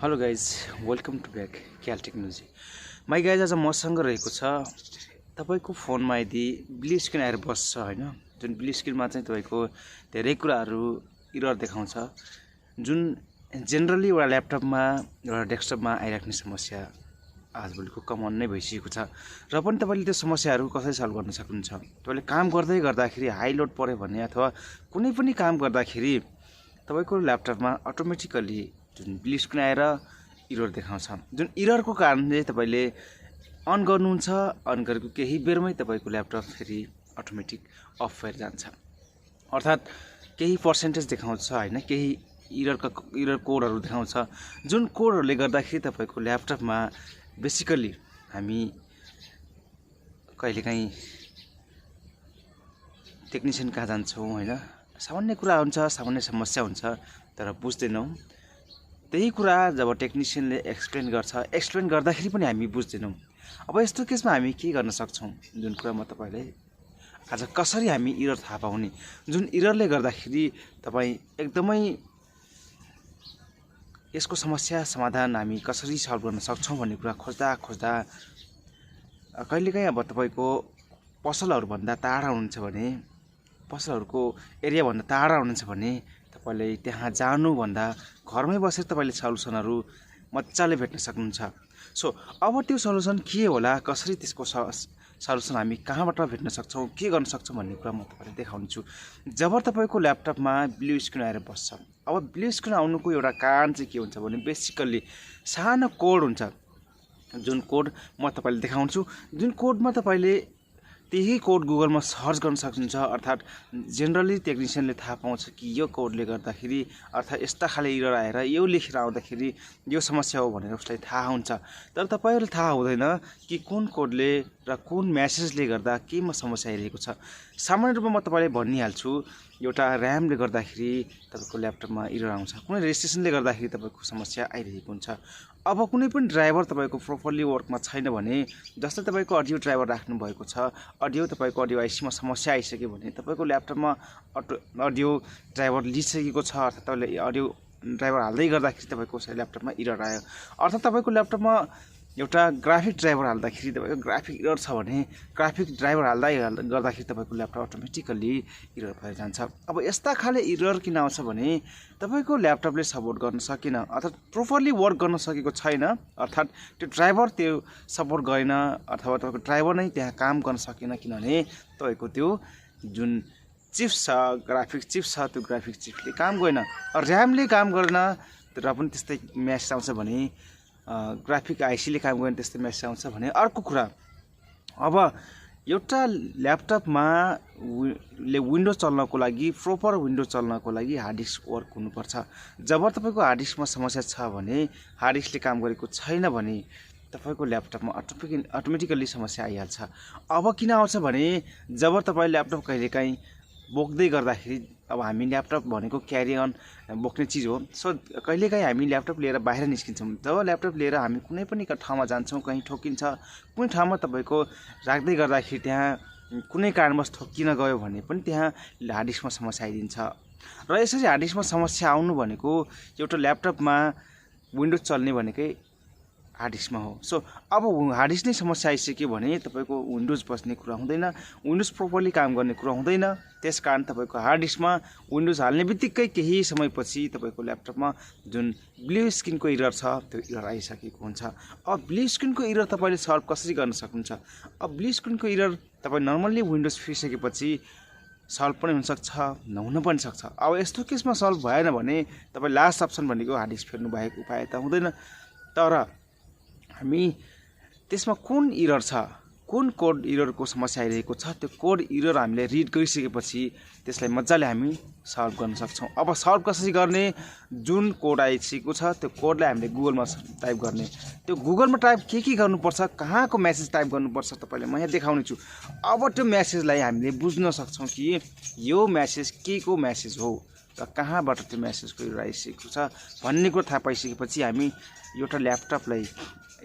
Hello guys welcome to back call technology my guys आज मसँग रहेको छ तपाईको फोनमा यदि ब्लू स्क्रिन आएर बस्छ हैन जुन ब्लू स्क्रिनमा चाहिँ तपाईको धेरै कुराहरू इरर देखाउँछ जुन जेनरली एउटा ल्यापटपमा एउटा डेस्कटपमा आइराख्ने समस्या आजभोलिको कमन नै भइसकेको छ र पनि तपाईले त्यो समस्याहरू कसरी सल्भ गर्न सक्नुहुन्छ। तपाईले काम गर्दै गर्दाखेरि हाई लोड पर्यो भने अथवा कुनै पनि काम गर्दाखेरि तपाईको ल्यापटपमा अटोमेटिकली जुन ब्लू स्क्रिन आएर इरर देखाउँछ। जुन इररको कारणले तपाईले अन गर्नुहुन्छ, अन गरेको केही बेरमै तपाईको ल्यापटप फेरि अटोमेटिक अफ भएर जान्छ। अर्थात केही पर्सेन्टेज देखाउँछ हैन, केही इरर कोडहरू देखाउँछ जुन कोडहरूले गर्दाखेरि तपाईको ल्यापटपमा बेसिकली हामी कहिलेकाहीँ टेक्निशियन कहाँ जान्छौँ हैन, सामान्य कुरा हुन्छ, सामान्य समस्या हुन्छ तर बुझ्दैनौँ। त्यही कुरा जब टेक्निशियनले एक्सप्लेन गर्दाखेरि पनि हामी बुझ्दैनौँ। अब यस्तो केसमा हामी के गर्न सक्छौँ, जुन कुरा म तपाईलाई आज कसरी हामी इरर थाहा पाउने, जुन इररले गर्दाखेरि तपाईँ एकदमै यसको समस्या समाधान हामी कसरी सल्भ गर्न सक्छौँ भन्ने कुरा खोज्दा कहिलेकाहीँ अब तपाईको पसलहरू भन्दा टाढा हुनुहुन्छ भने, पसलहरूको एरिया भन्दा टाढा हुनुहुन्छ भने तपाईले त्यहाँ जानुभन्दा घरमै बसेर तपाईले सल्युसनहरू मजाले भेट्न सक्नुहुन्छ। सो अब त्यो सल्युसन के होला, कसरी त्यसको सल्युसन हामी कहाँबाट भेट्न सक्छौँ, के गर्न सक्छौँ भन्ने कुरा म तपाईलाई देखाउनेछु। जब तपाईको ल्यापटपमा ब्लू स्क्रिन आएर बस्छ, अब ब्लू स्क्रिन आउनुको एउटा कारण चाहिँ के हुन्छ भने बेसिकल्ली सानो कोड हुन्छ। जुन कोड म तपाईलाई देखाउँछु, जुन कोडमा तपाईले त्यही कोड गुगलमा सर्च गर्न सक्नुहुन्छ। अर्थात जेनरली टेक्निशियनले थाहा पाउँछ कि यो कोडले गर्दाखेरि अर्थात यस्ता खाले इरर आएर यो लेखेर आउँदाखेरि यो समस्या हो भनेर उसलाई थाहा हुन्छ। तर तपाईहरुले थाहा हुँदैन कि कुन कोडले र कुन मेसेजले गर्दा केमा समस्या आइरहेको छ। सामान्य रूपमा म तपाईलाई भनिहाल्छु, एउटा र्यामले गर्दाखेरि तपाईको ल्यापटपमा इरर आउँछ, कुनै रेजिस्ट्रेसनले गर्दाखेरि तपाईको समस्या आइरहेको हुन्छ। अब कुनै पनि ड्राइभर तपाईको प्रोपरली वर्कमा छैन भने, जस्तै तपाईको अडियो ड्राइभर राख्नु भएको छ, तपाईको अडियो आइसीमा समस्या आइसक्यो भने तपाईको ल्यापटपमा अडियो ड्राइभर लिइसकेको छ, अर्थात तपाईले अडियो ड्राइभर हाल्दै गर्दाखेरि तपाईको ल्यापटपमा इरर आयो। अर्थात तपाईको ल्यापटपमा एउटा ग्राफिक ड्राइभर हाल्दाखेरि तपाईको ग्राफिक इरर छ भने ग्राफिक ड्राइभर गर्दाखेरि तपाईको ल्यापटप अटोमेटिकली इरर भएर जान्छ। अब यस्ता खाले इरर किन आउँछ भने तपाईको ल्यापटपले सपोर्ट गर्न सकेन, अर्थात प्रोपरली वर्क गर्न सकेको छैन, अर्थात त्यो ड्राइभर त्यो सपोर्ट गरेन अथवा तपाईको ड्राइभर नै त्यहाँ काम गर्न सकेन, किनभने तपाईको त्यो जुन चिप्स छ, ग्राफिक चिप्स छ, त्यो ग्राफिक चिप्सले काम गरेन, र्यामले काम गरेन र पनि त्यस्तै म्यासेज आउँछ भने, ग्राफिक आइसीले काम गर्ने त्यस्तै मेसेज आउँछ भने। अर्को कुरा, अब एउटा ल्यापटपमा विन्डोज चल्नको लागि, प्रोपर विन्डोज चल्नको लागि हार्ड डिस्क वर्क हुनुपर्छ। जब तपाईको हार्ड डिस्कमा समस्या छ भने, हार्ड डिस्कले काम गरेको छैन भने तपाईको ल्यापटपमा अटोमेटिकली समस्या आइहाल्छ। अब किन आउँछ भने जब तपाईँ ल्यापटप कहिलेकाहीँ बोक्दै गर्दाखेरि, अब हामी ल्यापटप भनेको क्यारी अन बोक्ने चिज हो। सो कहिलेकाहीँ हामी ल्यापटप लिएर बाहिर निस्किन्छौँ। जब ल्यापटप लिएर हामी कुनै पनि ठाउँमा जान्छौँ, कहीँ ठोकिन्छ, कुनै ठाउँमा तपाईको राख्दै गर्दाखेरि त्यहाँ कुनै कारणवश ठोकिन गयो भने पनि त्यहाँ हार्ड डिस्कमा समस्या आइदिन्छ। र यसरी हार्ड डिस्कमा समस्या आउनु भनेको एउटा ल्यापटपमा विन्डोज चल्ने भनेकै हार्ड डिस्कमा हो। सो अब हार्ड डिस्क नै समस्या आइसक्यो भने तपाईको विन्डोज बस्ने कुरा हुँदैन, विन्डोज प्रोपरली काम गर्ने कुरा हुँदैन। त्यसकारण तपाईको हार्ड डिस्कमा विन्डोज हाल्ने बित्तिकै केही समयपछि तपाईको ल्यापटपमा जुन ब्लू स्क्रिनको इरर छ त्यो इरर आइसकेको हुन्छ। अब ब्लू स्क्रिनको इरर तपाईले सल्भ कसरी गर्न सक्नुहुन्छ? अब ब्लू स्क्रिनको इरर तपाई नर्मल्ली विन्डोज फिर्सकेपछि सल्भ पनि हुनसक्छ, नहुन पनि सक्छ। अब यस्तो केसमा सल्भ भएन भने तपाई लास्ट अप्सन भनेको हार्ड डिस्क फेर्नु बाहेक उपाय त हुँदैन। तर हामी त्यसमा कुन इरर छ, कुन कोड इररको समस्या आइरहेको छ, त्यो कोड इरर हामीले रिड गरिसकेपछि त्यसलाई मजाले हामी सल्भ गर्न सक्छौँ। अब सल्भ कसरी गर्ने, जुन कोड आइसकेको छ त्यो कोडलाई हामीले गुगलमा टाइप गर्ने, त्यो गुगलमा टाइप के गर्नुपर्छ, कहाँको मेसेज टाइप गर्नुपर्छ तपाईलाई म यहाँ देखाउने छु। अब त्यो मेसेजलाई हामीले बुझ्न सक्छौँ कि यो मेसेज के को मेसेज हो र कहाँबाट त्यो मेसेजको इरर आइसकेको छ भन्ने कुरा थाहा पाइसकेपछि हामी एउटा ल्यापटपलाई,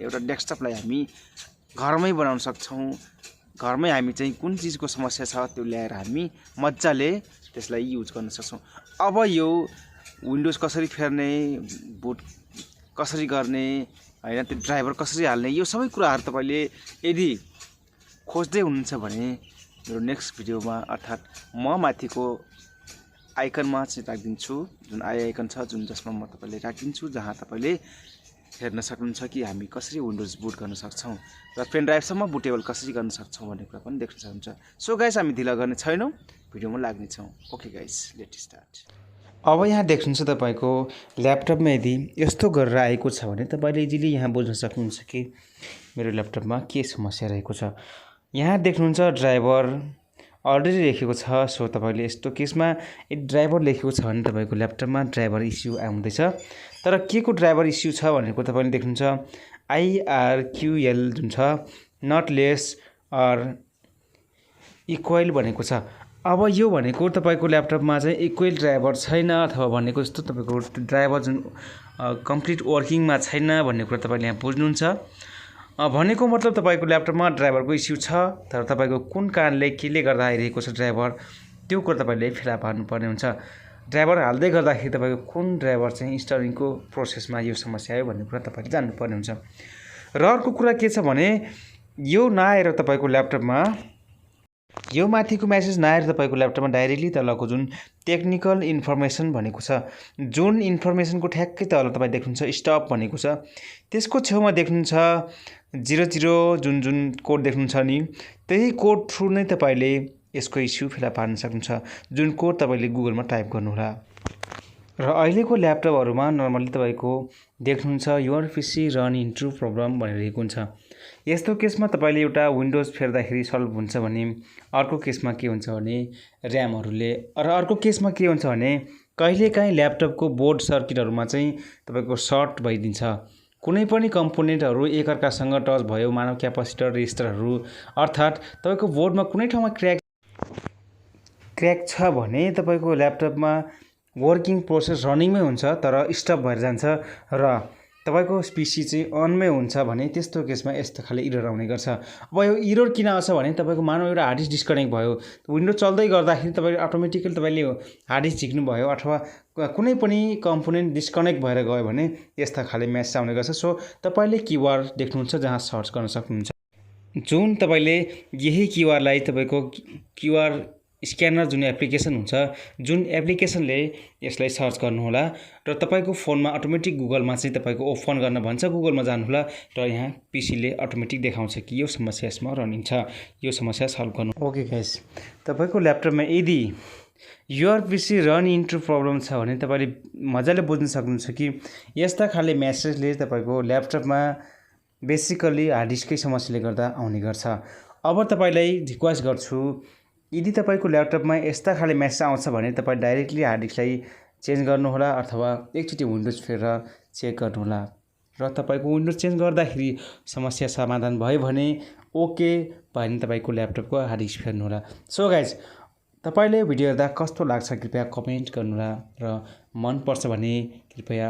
एउटा डेस्कटपलाई हामी घरमै बनाउन सक्छौँ। घरमै हामी चाहिँ कुन चीजको समस्या छ त्यो ल्याएर हामी मजाले त्यसलाई युज गर्न सक्छौँ। अब यो विन्डोज कसरी फेर्ने, बुट कसरी गर्ने हैन, त्यो ड्राइभर कसरी हाल्ने, यो सबै कुराहरू तपाईले यदि खोज्दै हुनुहुन्छ भने मेरो नेक्स्ट भिडियोमा अर्थात् म माथिको आइकनमा चाहिँ राखिदिन्छु, जुन आइकन छ जुन जसमा म तपाईले राखिदिन्छु, जहाँ तपाईले हेर्न सक्नुहुन्छ कि हामी कसरी विन्डोज बुट गर्न सक्छौँ र पेन ड्राइभसम्म बुटेबल कसरी गर्न सक्छौँ भन्ने कुरा पनि देख्न सक्नुहुन्छ। सो गाइस, हामी ढिला गर्ने छैनौँ, भिडियोमा लाग्नेछौँ। Okay guys, let start. अब यहाँ देख्नुहुन्छ तपाईको ल्यापटपमा यदि यस्तो गरेर आएको छ भने तपाईले इजिली यहाँ बुझ्न सक्नुहुन्छ कि मेरो ल्यापटपमा के समस्या रहेको छ। यहाँ देख्नुहुन्छ ड्राइभर अलरेडी लेखेको छ। सो तपाईले यस्तो केसमा यदि ड्राइभर लेखेको छ भने तपाईको ल्यापटपमा ड्राइभर इस्यु आउँदैछ। तर के को ड्राइभर इस्यु छ भनेको तपाईले देख्नुहुन्छ IRQL जुन छ, नट लेस अर इक्वल भनेको छ। अब यो भनेको तपाईको ल्यापटपमा चाहिँ इक्वल ड्राइभर छैन अथवा भनेको जस्तो तपाईको ड्राइभर जुन कम्प्लिट वर्किङमा छैन भन्ने कुरा तपाईले यहाँ बुझ्नुहुन्छ। भनेको मतलब तपाईको ल्यापटपमा ड्राइभरको इस्यु छ, तर तपाईको कुन कारणले केले गर्दा आइरहेको छ ड्राइभर, त्यो कुरा तपाईले फेला पार्नुपर्ने हुन्छ। ड्राइभर हाल्दै गर्दाखेरि तपाईको कुन ड्राइभर चाहिँ इन्स्टलिङको प्रोसेसमा यो समस्या आयो भन्ने कुरा तपाईले जान्नुपर्ने हुन्छ। र अर्को कुरा के छ भने यो नआएर तपाईको ल्यापटपमा यो माथिको मेसेज नआएर तपाईको ल्यापटपमा डाइरेक्टली तलको जुन टेक्निकल इन्फर्मेसन भनेको छ, जुन इन्फर्मेसनको ठ्याक्कै तल तपाईँ देख्नुहुन्छ स्टप भनेको छ, त्यसको छेउमा देख्नुहुन्छ 00 जुन कोड देख्नुहुन्छ नि, त्यही कोड थ्रु नै तपाईले यसको इस्यु फेला पार्न सक्नुहुन्छ, जुन कोड तपाईले गुगलमा टाइप गर्नुहोला। र अहिलेको ल्यापटपहरुमा नर्मली तपाईको देख्नुहुन्छ your PC run into problem भनिरहेको हुन्छ। यस्तो केसमा तपाईले एउटा विन्डोज फेर्दाखेरि सल्भ हुन्छ भने अर्को केसमा के हुन्छ भने र्यामहरुले, र अर्को केसमा के हुन्छ भने कहिलेकाहीँ ल्यापटपको बोर्ड सर्किटहरुमा चाहिँ तपाईको सर्ट भइदिन्छ। कुनै पनि कम्पोनेन्टहरु एकअर्कासँग टच भयो, मानव क्यापासिटर रेजिस्टरहरु, अर्थात् तपाईको बोर्डमा कुनै ठाउँमा क्र्याक छ भने तपाईको ल्यापटपमा वर्किङ प्रोसेस रनिङमै हुन्छ तर स्टप भएर जान्छ र तपाईको पीसी चाहिँ अनमै हुन्छ भने त्यस्तो केसमा यस्तो खाले एरर आउने गर्छ। अब यो एरर किन आउँछ भने तपाईको मानव एउटा हार्ड डिस्क डिस्कनेक्ट भयो, विन्डो चल्दै गर्दाखेरि तपाईले अटोमेटिकली तपाईले हार्ड डिस्क झिक्नु भयो अथवा कुनै पनि कम्पोनेन्ट डिस्कनेक्ट भएर गयो भने यस्ता खाले मेसेज आउने गर्छ। सो तपाईले कीवर्ड देख्नुहुन्छ जहाँ सर्च गर्न सक्नुहुन्छ, जुन तपाईले यही कीवर्डलाई तपाईको कीवर्ड स्क्यानर जुन एप्लिकेसन हुन्छ, जुन एप्लिकेसनले यसलाई सर्च गर्नुहोला र तपाईको फोनमा अटोमेटिक गुगलमा चाहिँ तपाईको ओपन गर्न भन्छ, गुगलमा जानुहोला र यहाँ पीसीले अटोमेटिक देखाउँछ कि यो समस्या यसमा रनिङ छ, यो समस्या सल्भ गर्नु। ओके गाइस, तपाईको ल्यापटपमा यदि your PC run into problem छ भने तपाईले मजाले बुझ्न सक्नुहुन्छ कि यस्ता खाले मेसेजले तपाईको ल्यापटपमा बेसिकली हार्ड डिस्ककै समस्याले गर्दा आउने गर्छ। अब तपाईलाई रिक्वेस्ट गर्छु, यदि तपाईको ल्यापटपमा यस्ता खाले मेसेज आउँछ भने तपाई डाइरेक्टली हार्ड डिस्कलाई चेन्ज गर्नुहोला अथवा एकचोटी विन्डोज फेरेर चेक गर्नुहोला र तपाईको विन्डोज चेन्ज गर्दाखेरि समस्या समाधान भयो भने ओके भने तपाईको ल्यापटपको हार्ड डिस्क फेर्नुहोला। सो गाइज, तपाईले भिडियो हेर्दा कस्तो लाग्छ कृपया कमेन्ट गर्नुहोला र मन पर्छ भने कृपया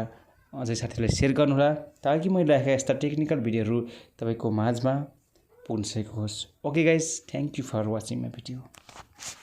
अझै साथीहरुलाई शेयर गर्नुहोला ताकि मैले राखेका यस्ता टेक्निकल भिडियोहरु तपाईको माझमा पुग्न सकेको होस्। Okay guys, thank you for watching my video.